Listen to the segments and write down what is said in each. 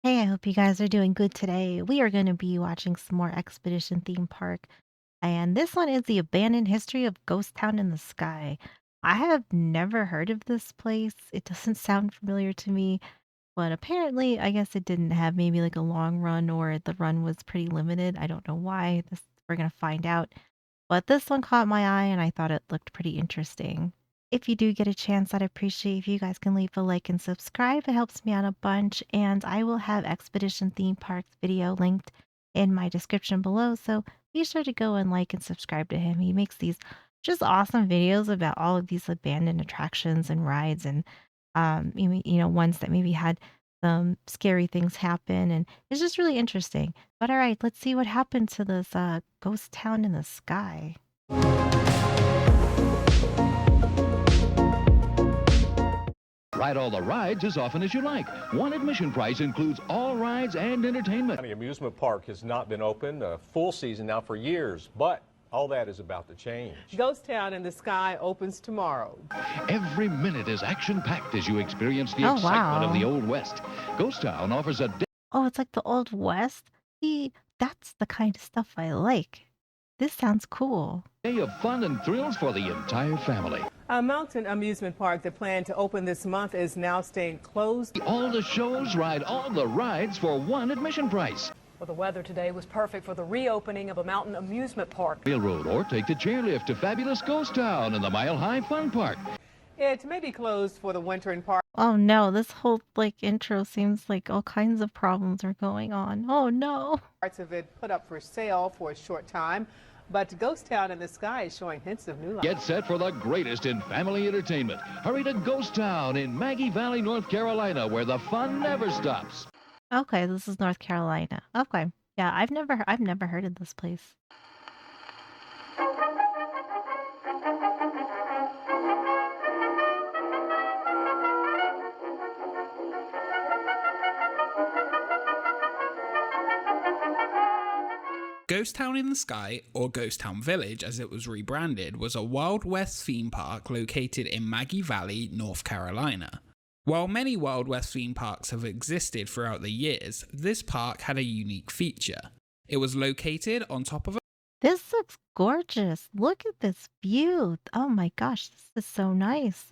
Hey, I hope you guys are doing good today. We are going to be watching some more Expedition Theme Park, and this one is The Abandoned History of Ghost Town in the Sky. I have never heard of this place. It doesn't sound familiar to me, but apparently, I guess it didn't have maybe like a long run or the run was pretty limited. I don't know why. We're going to find out. But this one caught my eye and I thought it looked pretty interesting. If you do get a chance, I'd appreciate if you guys can leave a like and subscribe. It helps me out a bunch. And I will have Expedition Theme Park's video linked in my description below. So be sure to go and like and subscribe to him. He makes these just awesome videos about all of these abandoned attractions and rides and ones that maybe had some scary things happen. And it's just really interesting. But all right, let's see what happened to this ghost town in the sky. Ride all the rides as often as you like. One admission price includes all rides and entertainment. The amusement park has not been open a full season now for years, but all that is about to change. Ghost Town in the Sky opens tomorrow. Every minute is action-packed as you experience the Oh, excitement of wow. the Old West. Ghost Town offers a Oh, it's like the Old West? See, that's the kind of stuff I like. This sounds cool. day of fun and thrills for the entire family. A mountain amusement park that planned to open this month is now staying closed. All the shows, ride all the rides for one admission price. Well, the weather today was perfect for the reopening of a mountain amusement park. Railroad or take the chairlift to fabulous Ghost Town and the Mile High Fun Park. It may be closed for the winter in part. Oh no, this whole intro seems like all kinds of problems are going on. Oh no. Parts of it put up for sale for a short time. But Ghost Town in the Sky is showing hints of new life. Get set for the greatest in family entertainment. Hurry to Ghost Town in Maggie Valley, North Carolina, where the fun never stops. Okay, this is North Carolina. Okay. Yeah, I've never heard of this place. Ghost Town in the Sky, or Ghost Town Village as it was rebranded, was a Wild West theme park located in Maggie Valley, North Carolina. While many Wild West theme parks have existed throughout the years, this park had a unique feature. It was located on top of a This looks gorgeous. Look at this view. Oh my gosh, this is so nice.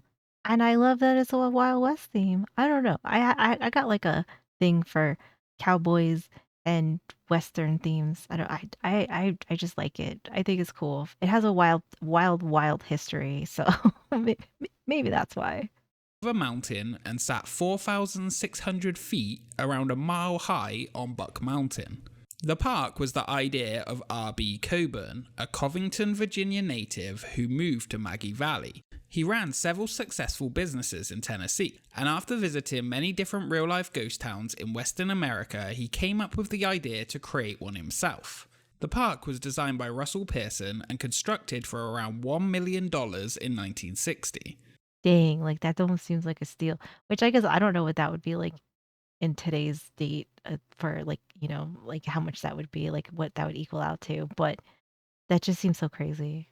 And I love that it's a Wild West theme. I don't know. I got like a thing for cowboys and Western themes. I don't I just like it. I think it's cool. It has a wild history, so maybe that's why. mountain and sat 4,600 feet, around a mile high, on Buck Mountain. The park was the idea of R.B. Coburn, a Covington, Virginia native who moved to Maggie Valley. He ran several successful businesses in Tennessee, and after visiting many different real-life ghost towns in Western America, he came up with the idea to create one himself. The park was designed by Russell Pearson and constructed for around $1 million in 1960. Dang, like that almost seems like a steal. Which I guess I don't know what that would be like in today's date for like how much that would be, like what that would equal out to. But that just seems so crazy.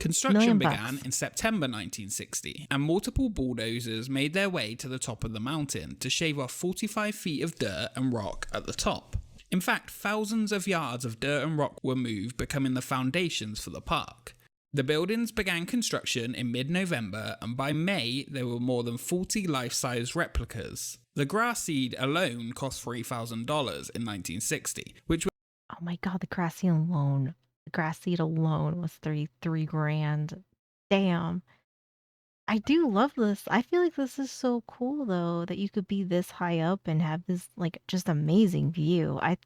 Construction Million began bucks. in September 1960, and multiple bulldozers made their way to the top of the mountain to shave off 45 feet of dirt and rock at the top. In fact, thousands of yards of dirt and rock were moved, becoming the foundations for the park. The buildings began construction in mid-November, and by May there were more than 40 life-size replicas. The grass seed alone cost $3,000 in 1960, which was Oh my god, the grass seed alone. The grass seed alone was three grand. Damn. I do love this. I feel like this is so cool though that you could be this high up and have this like just amazing view. I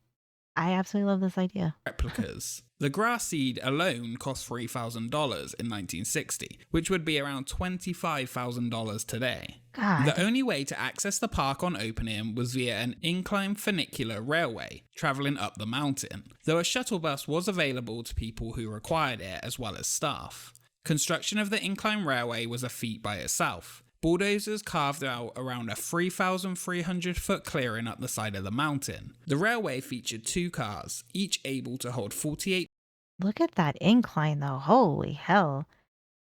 absolutely love this idea. replicas. The grass seed alone cost $3,000 in 1960, which would be around $25,000 today. God. The only way to access the park on opening was via an incline funicular railway, travelling up the mountain, though a shuttle bus was available to people who required it as well as staff. Construction of the incline railway was a feat by itself. Bulldozers carved out around a 3,300 foot clearing up the side of the mountain. The railway featured 2 cars, each able to hold 48. Look at that incline though. Holy hell.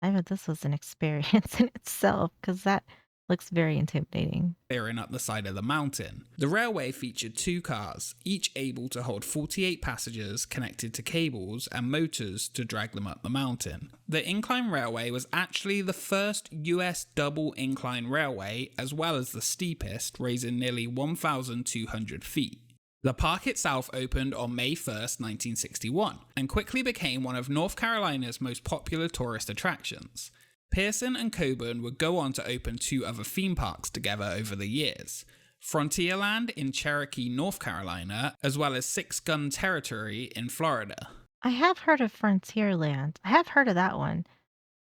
I bet this was an experience in itself because that Looks very intimidating. clearing up the side of the mountain. The railway featured 2 cars, each able to hold 48 passengers connected to cables and motors to drag them up the mountain. The incline railway was actually the first US double incline railway, as well as the steepest, raising nearly 1,200 feet. The park itself opened on May 1st, 1961, and quickly became one of North Carolina's most popular tourist attractions. Pearson and Coburn would go on to open 2 other theme parks together over the years: Frontierland in Cherokee, North Carolina, as well as Six Gun Territory in Florida. I have heard of Frontierland. I have heard of that one.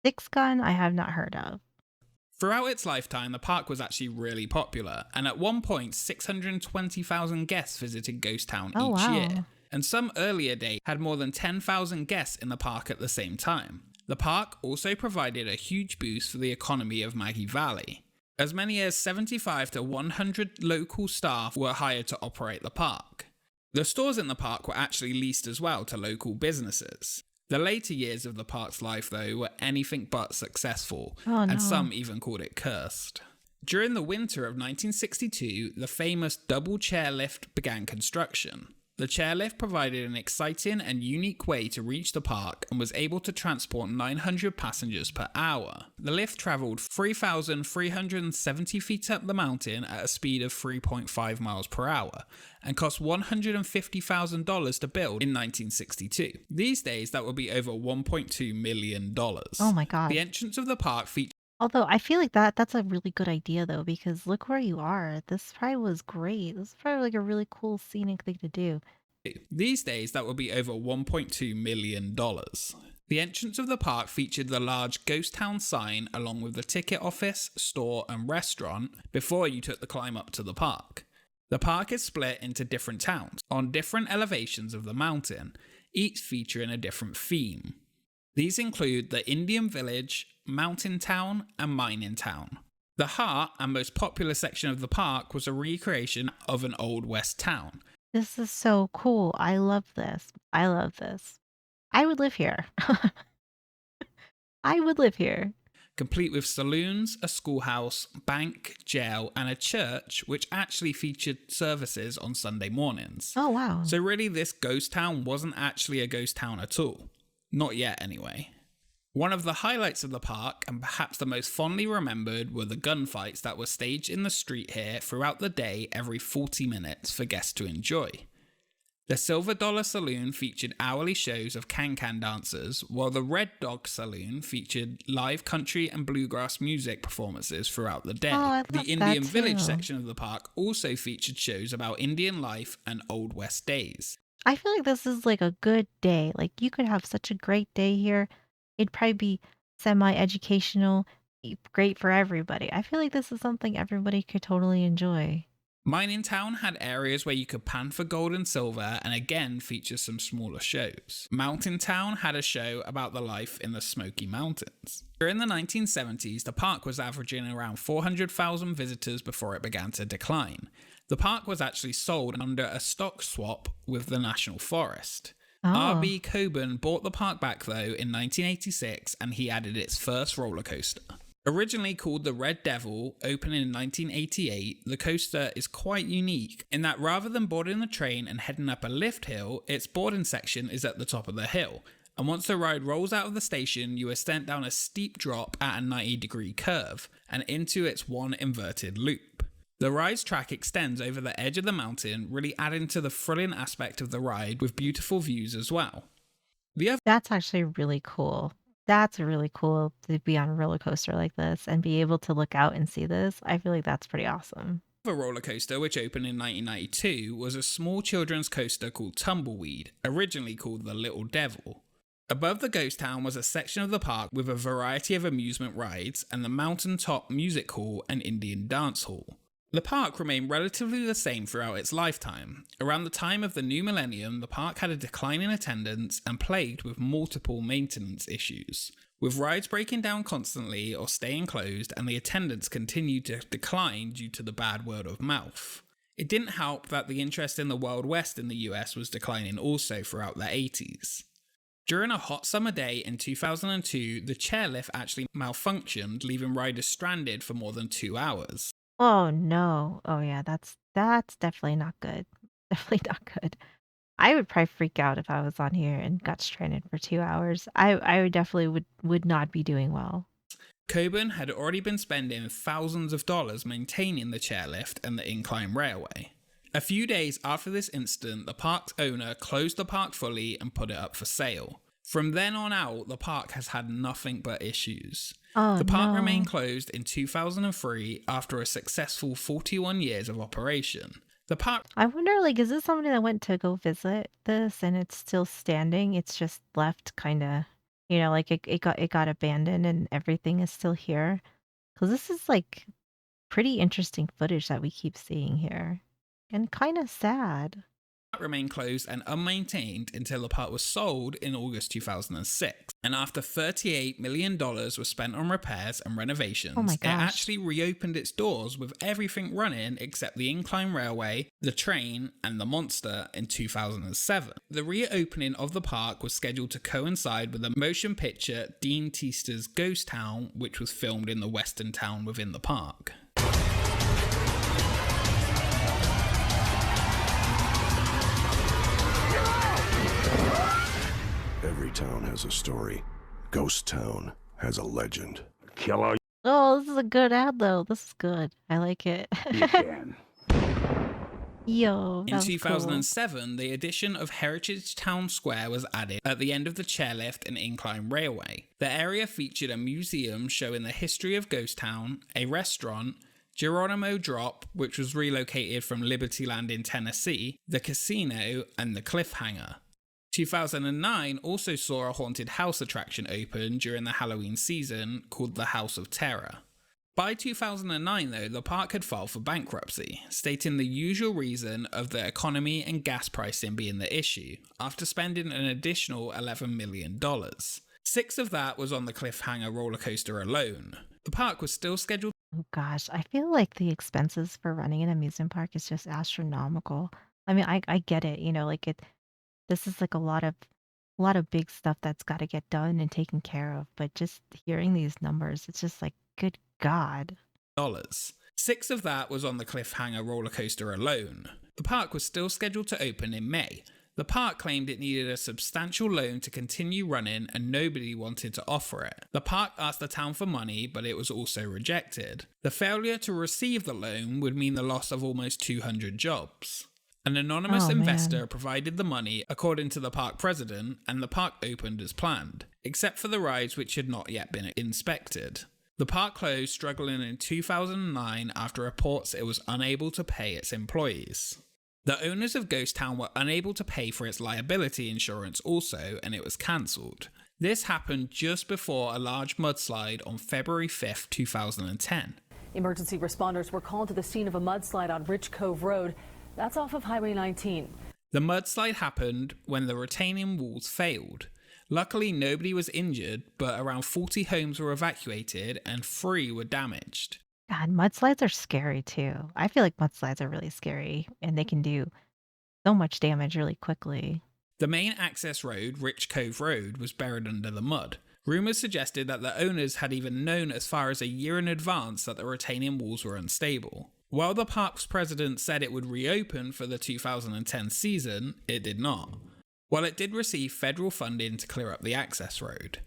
Six Gun, I have not heard of. Throughout its lifetime, the park was actually really popular, and at one point 620,000 guests visited Ghost Town Oh, each wow. year, and some earlier days had more than 10,000 guests in the park at the same time. The park also provided a huge boost for the economy of Maggie Valley. As many as 75 to 100 local staff were hired to operate the park. The stores in the park were actually leased as well to local businesses. The later years of the park's life, though, were anything but successful, Oh, no. and some even called it cursed. During the winter of 1962, the famous double chairlift began construction. The chairlift provided an exciting and unique way to reach the park and was able to transport 900 passengers per hour. The lift travelled 3,370 feet up the mountain at a speed of 3.5 miles per hour and cost $150,000 to build in 1962. These days, that would be over $1.2 million. Oh my God. The entrance of the park featured Although I feel like that's a really good idea though, because look where you are. This probably was great. This is probably like a really cool scenic thing to do. These days, that would be over $1.2 million. The entrance of the park featured the large Ghost Town sign along with the ticket office, store and restaurant before you took the climb up to the park. The park is split into different towns on different elevations of the mountain, each featuring a different theme. These include the Indian Village, Mountain Town and Mining Town. The heart and most popular section of the park was a recreation of an Old West town. This is so cool. I love this. I love this. I would live here. I would live here. Complete with saloons, a schoolhouse, bank, jail, and a church, which actually featured services on Sunday mornings. Oh, wow. So really, this ghost town wasn't actually a ghost town at all. Not yet, anyway. One of the highlights of the park, and perhaps the most fondly remembered, were the gunfights that were staged in the street here throughout the day every 40 minutes for guests to enjoy. The Silver Dollar Saloon featured hourly shows of can-can dancers, while the Red Dog Saloon featured live country and bluegrass music performances throughout the day. Oh, I The love that Indian Village too. section of the park also featured shows about Indian life and Old West days. I feel like this is like a good day. Like you could have such a great day here. It'd probably be semi-educational, great for everybody. I feel like this is something everybody could totally enjoy. Mining Town had areas where you could pan for gold and silver and again features some smaller shows. Mountain Town had a show about the life in the Smoky Mountains. During the 1970s, the park was averaging around 400,000 visitors before it began to decline. The park was actually sold under a stock swap with the National Forest. Oh, R.B. Coburn bought the park back though in 1986 and he added its first roller coaster. Originally called the Red Devil, opening in 1988, the coaster is quite unique in that rather than boarding the train and heading up a lift hill, its boarding section is at the top of the hill. And once the ride rolls out of the station, you are sent down a steep drop at a 90-degree curve and into its one inverted loop. The ride's track extends over the edge of the mountain, really adding to the thrilling aspect of the ride with beautiful views as well. The other that's actually really cool. That's really cool to be on a roller coaster like this and be able to look out and see this. I feel like that's pretty awesome. roller coaster, which opened in 1992, was a small children's coaster called Tumbleweed, originally called the Little Devil. Above the ghost town was a section of the park with a variety of amusement rides and the mountaintop music hall and Indian dance hall. The park remained relatively the same throughout its lifetime. Around the time of the new millennium, the park had a decline in attendance and plagued with multiple maintenance issues, with rides breaking down constantly or staying closed, and the attendance continued to decline due to the bad word of mouth. It didn't help that the interest in the Wild West in the US was declining also throughout the 80s. During a hot summer day in 2002, the chairlift actually malfunctioned, leaving riders stranded for more than 2 hours. Oh, no. Oh, yeah, that's definitely not good. Definitely not good. I would probably freak out if I was on here and got stranded for 2 hours. I would definitely would not be doing well. Coburn had already been spending thousands of dollars maintaining the chairlift and the incline railway. A few days after this incident, the park's owner closed the park fully and put it up for sale. From then on out, the park has had nothing but issues. Oh, The park remained no. closed in 2003 after a successful 41 years of operation. The park I wonder, like, is this somebody that went to go visit this and it's still standing? It's just left kinda, like, it got abandoned and everything is still here. Because this is, like, pretty interesting footage that we keep seeing here, and kinda sad. remained closed and unmaintained until the park was sold in August 2006. And after $38 million was spent on repairs and Oh my renovations, it gosh. actually reopened its doors with everything running except the incline railway, the train, and the monster in 2007. The reopening of the park was scheduled to coincide with the motion picture Dean Teaster's Ghost Town, which was filmed in the western town within the park. Every town has a story. Ghost Town has a legend. Kill all Oh, this is a good ad, though. This is good. I like it. you can. Yo, In that was cool. 2007, the addition of Heritage Town Square was added at the end of the chairlift and incline railway. The area featured a museum showing the history of Ghost Town, a restaurant, Geronimo Drop, which was relocated from Libertyland in Tennessee, the casino, and the cliffhanger. 2009 also saw a haunted house attraction open during the Halloween season called the House of Terror. By 2009, though, the park had filed for bankruptcy, stating the usual reason of the economy and gas pricing being the issue, after spending an additional $11 million. Six of that was on the cliffhanger roller coaster alone. The park was still scheduled. Oh gosh, I feel like the expenses for running an amusement park is just astronomical. I mean, I get it, like this is like a lot of big stuff that's got to get done and taken care of, but just hearing these numbers, it's just like, good God. Six of that was on the cliffhanger roller coaster alone. The park was still scheduled to open in May. The park claimed it needed a substantial loan to continue running and nobody wanted to offer it. The park asked the town for money, but it was also rejected. The failure to receive the loan would mean the loss of almost 200 jobs. An anonymous Oh, investor man. provided the money, according to the park president, and the park opened as planned, except for the rides which had not yet been inspected. The park closed, struggling in 2009 after reports it was unable to pay its employees. The owners of Ghost Town were unable to pay for its liability insurance also, and it was cancelled. This happened just before a large mudslide on February 5th, 2010. Emergency responders were called to the scene of a mudslide on Rich Cove Road. That's off of Highway 19. The mudslide happened when the retaining walls failed. Luckily, nobody was injured, but around 40 homes were evacuated and 3 were damaged. God, mudslides are scary too. I feel like mudslides are really scary and they can do so much damage really quickly. The main access road, Rich Cove Road, was buried under the mud. Rumours suggested that the owners had even known as far as a year in advance that the retaining walls were unstable. While the park's president said it would reopen for the 2010 season, it did not. While it did receive federal funding to clear up the access road.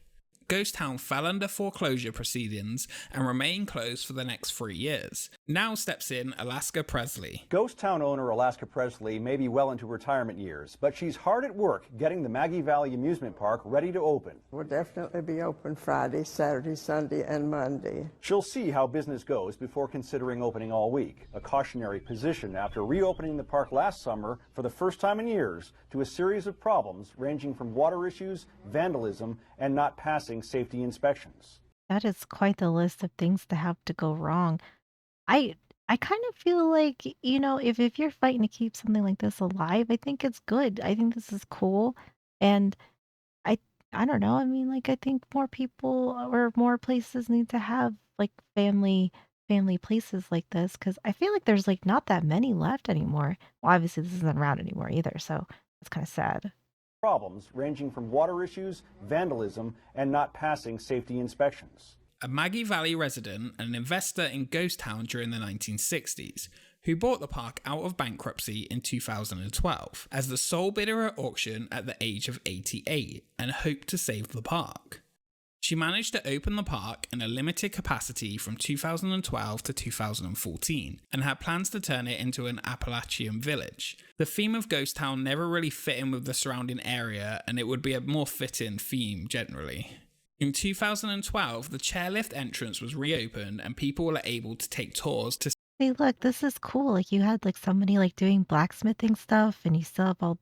Ghost Town fell under foreclosure proceedings and remained closed for the next 3 years. Now steps in Alaska Presley. Ghost Town owner Alaska Presley may be well into retirement years, but she's hard at work getting the Maggie Valley Amusement Park ready to open. We'll definitely be open Friday, Saturday, Sunday, and Monday. She'll see how business goes before considering opening all week, a cautionary position after reopening the park last summer for the first time in years to a series of problems ranging from water issues, vandalism, and not passing safety inspections. That is quite the list of things to have to go wrong. I kind of feel like, if you're fighting to keep something like this alive, I think it's good. I think this is cool. And I I don't know. I mean, like I think more people or more places need to have like family places like this because I feel like there's like not that many left anymore. Well, obviously this isn't around anymore either, so it's kind of sad. problems ranging from water issues, vandalism, and not passing safety inspections. A Maggie Valley resident and an investor in Ghost Town during the 1960s, who bought the park out of bankruptcy in 2012 as the sole bidder at auction at the age of 88 and hoped to save the park. She managed to open the park in a limited capacity from 2012 to 2014 and had plans to turn it into an Appalachian village. The theme of Ghost Town never really fit in with the surrounding area, and it would be a more fitting theme generally. In 2012, the chairlift entrance was reopened and people were able to take tours to Hey, look, this is cool. Like you had like somebody like doing blacksmithing stuff and you still have all,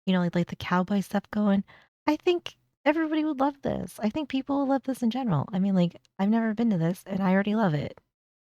like the cowboy stuff going. I think everybody would love this. I think people will love this in general. I mean, like I've never been to this and I already love it.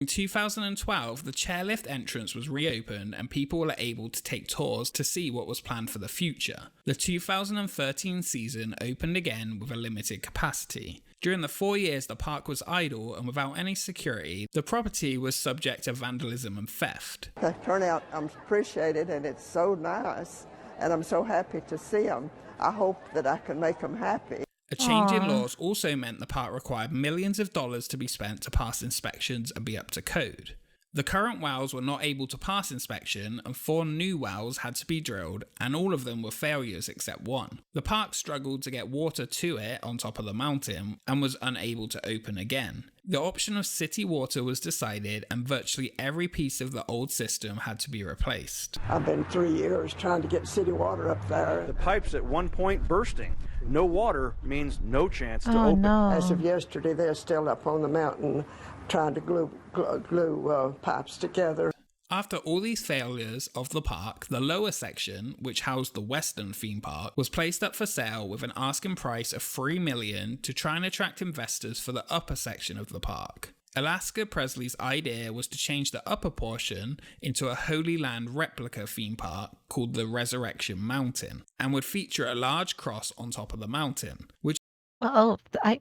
In 2012, the chairlift entrance was reopened and people were able to take tours to see what was planned for the future. The 2013 season opened again with a limited capacity. During the 4 years the park was idle and without any security, the property was subject to vandalism and theft. The turnout, I'm appreciated, and it's so nice, and I'm so happy to see them. I hope that I can make them happy. A change in Aw. laws also meant the park required millions of dollars to be spent to pass inspections and be up to code. The current wells were not able to pass inspection and 4 new wells had to be drilled, and all of them were failures except one. The park struggled to get water to it on top of the mountain and was unable to open again. The option of city water was decided and virtually every piece of the old system had to be replaced. I've been 3 years trying to get city water up there. The pipes at one point bursting. No water means no chance to Oh open. As no. of yesterday, they're still up on the mountain trying to glue pipes together. After all these failures of the park, the lower section, which housed the western theme park, was placed up for sale with an asking price of $3 million to try and attract investors for the upper section of the park. Alaska Presley's idea was to change the upper portion into a Holy Land replica theme park called the Resurrection Mountain, and would feature a large cross on top of the mountain, which Oh, I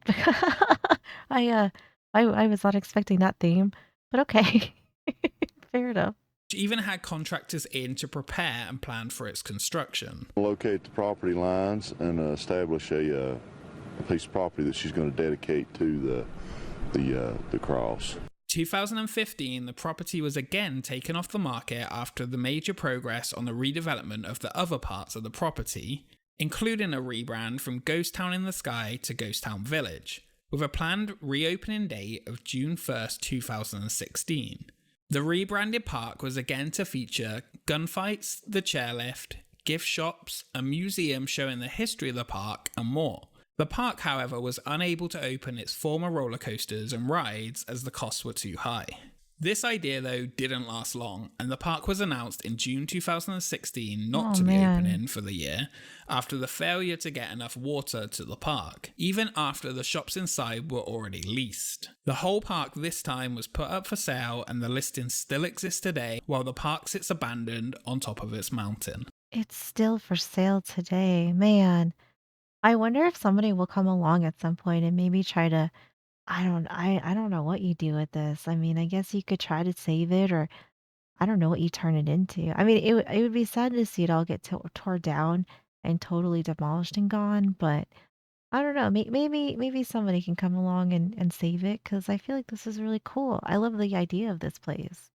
I was not expecting that theme, but okay. Fair enough. even had contractors in to prepare and plan for its construction. Locate the property lines and establish a piece of property that she's going to dedicate to the cross. 2015, the property was again taken off the market after the major progress on the redevelopment of the other parts of the property, including a rebrand from Ghost Town in the Sky to Ghost Town Village, with a planned reopening date of June 1st, 2016. The rebranded park was again to feature gunfights, the chairlift, gift shops, a museum showing the history of the park, and more. The park, however, was unable to open its former roller coasters and rides as the costs were too high. This idea, though, didn't last long, and the park was announced in June 2016 not to be opening for the year after the failure to get enough water to the park, even after the shops inside were already leased. The whole park this time was put up for sale, and the listing still exists today while the park sits abandoned on top of its mountain. It's still for sale today. Man, I wonder if somebody will come along at some point and maybe try to I don't know what you do with this. I mean, I guess you could try to save it or I don't know what you turn it into. I mean, it would be sad to see it all get tore down and totally demolished and gone, but I don't know. Maybe somebody can come along and save it because I feel like this is really cool. I love the idea of this place.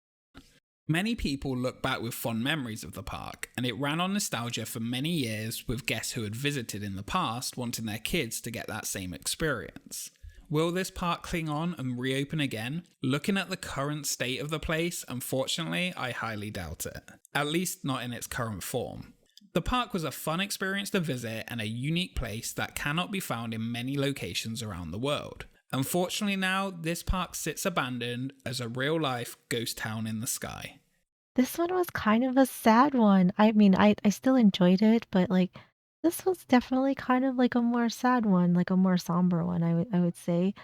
Many people look back with fond memories of the park, and it ran on nostalgia for many years, with guests who had visited in the past wanting their kids to get that same experience. Will this park cling on and reopen again? Looking at the current state of the place, unfortunately, I highly doubt it. At least not in its current form. The park was a fun experience to visit and a unique place that cannot be found in many locations around the world. Unfortunately now, this park sits abandoned as a real-life ghost town in the sky. This one was kind of a sad one. I mean, I still enjoyed it, but like this was definitely kind of like a more sad one, like a more somber one, I would say.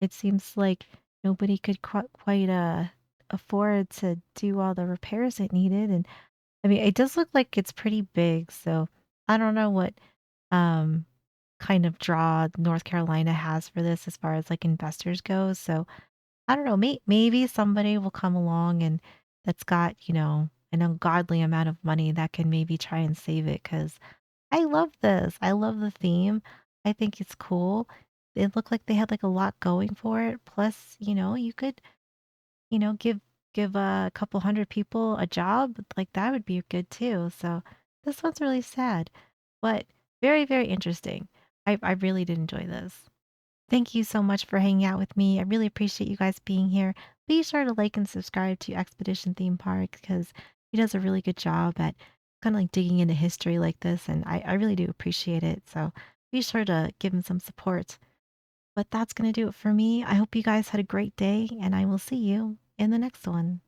It seems like nobody could quite afford to do all the repairs it needed, and I mean, it does look like it's pretty big, so I don't know what um kind of draw North Carolina has for this as far as like investors go. So I don't know, maybe somebody will come along and that's got, an ungodly amount of money that can maybe try and save it because I love this. I love the theme. I think it's cool. It looked like they had like a lot going for it. Plus, you could, give a couple hundred people a job. Like that would be good too. So this one's really sad, but very, very interesting. I really did enjoy this. Thank you so much for hanging out with me. I really appreciate you guys being here. Be sure to like and subscribe to Expedition Theme Park because he does a really good job at kind of like digging into history like this, and I really do appreciate it. So be sure to give him some support. But that's going to do it for me. I hope you guys had a great day, and I will see you in the next one.